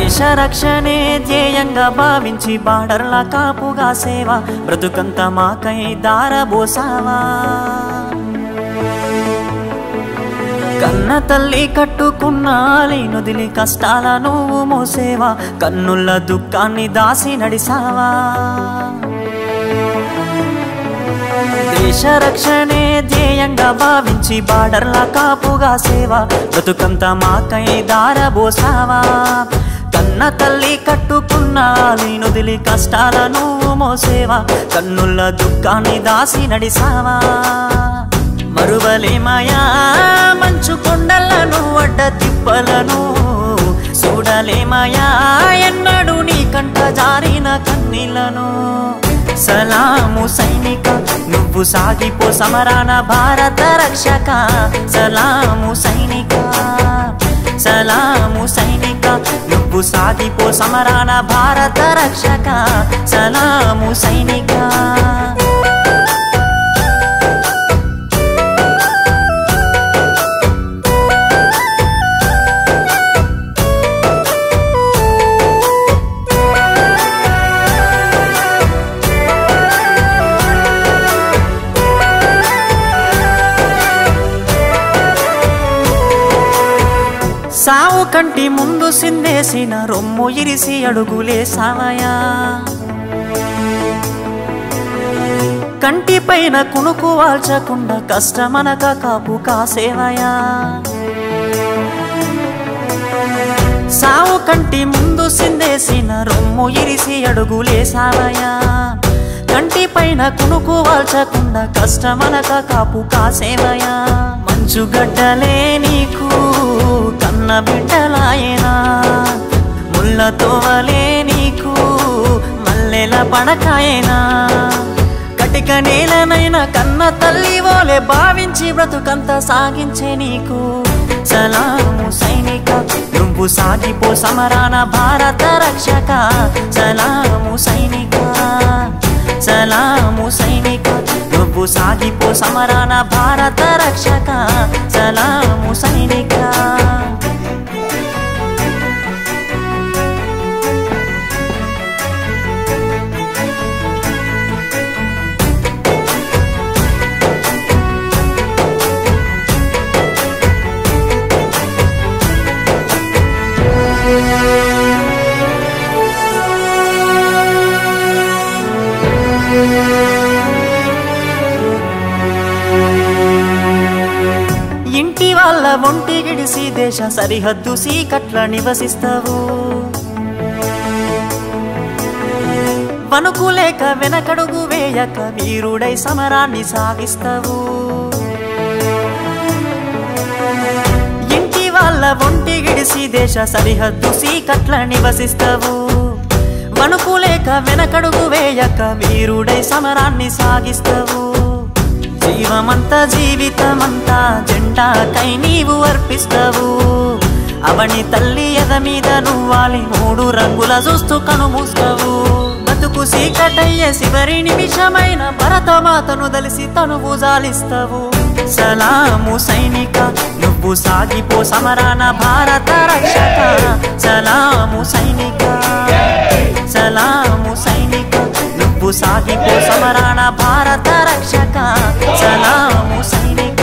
దేశ రక్షణే ధ్యేయంగా భావించి బార్డర్ల కాపుగా సేవ బ్రతుకంత మాకై దారబోసావా కన్న తల్లి కట్టుకున్న లేనుదిలి కష్టాల నువ్వు మోసేవా కన్నుల దుఃఖాన్ని దాసి నడిసావా దేశ రక్షణే ధ్యేయంగా భావించి బార్డర్ల కాపుగా సేవ బ్రతుకంత మాకై దారబోసావా కన్న తల్లి కట్టుకున్న లేనుదిలి కష్టాల నువ్వు మోసేవా కన్నుల దుఃఖాన్ని దాసి నడిసావా మరువలేమయా మంచు కొండలను అడ్డ తిప్పలను చూడలేమయా ఎన్నడూ నీ కంట జారిన కన్నీళ్లను సలాము సైనిక నువ్వు సాగిపో సమరాన భారత రక్షక సలాము సైనిక సలాము సైనిక నువ్వు సాగిపో సమరాన భారత రక్షక సలాము సైనిక సావు కంటి ముందు సిందేసిన రొమ్ము ఇరిసి అడుగులేసావయా కంటి పైన కునుకు వాల్చకుండా కష్టమనక కాపు కాసేవయా సావు కంటి ముందు సిందేసిన రొమ్ము ఇరిసి అడుగులేసావయా కంటి పైన కునుకు వాల్చకుండా కష్టమనక కాపు కాసేవయా మంచుగడ్డలే నీకు కన్న బిడ్డలాయనా ముళ్ళతోవలే నీకు మల్లెల పడకాయనా కటిక నేలనైనా కన్న తల్లి వోలే భావించి బ్రతుకంత సాగించే నీకు సలాము సైనిక నువ్వు సాగిపో సమరాన భారత రక్షక సలాము సైనిక సలాము సైనిక నువ్వు సాగిపో సమరాన భారత రక్షక సలాము సైనిక ఇంటి వాళ్ళ ఒంటి గిడిసి దేశ సరిహద్దు సీకట్ల నివసిస్తావు వణుకులేక వెనకడుగు వేయక వీరుడై సమరాన్ని సాగిస్తావు ఇంటి వాళ్ళ ఒంటి గిడిసి దేశ సరిహద్దు సీకట్ల నివసిస్తావు వణుకులేక వెనకడుగు వేయక వీరుడై సమరాన్ని సాగిస్తావు జీవమంతా జీవితమంతా జెండాకై నీవు అర్పిస్తావు అవని తల్లి ఎద మీద నువ్వాలి మూడు రంగుల చూస్తూ కనుమూస్తావు బతుకు సీకటయ్యే చివరి నిమిషమైన భరతమాతను దలిసి తనువు జాలిస్తావు సలాము సైనిక నువ్వు సాగిపో సమరాన భారత రక్షక సలాము సైనిక సలాము సైనిక నువ్వు సాగిపో సమరాన భారత రక్షక సలాము సైనిక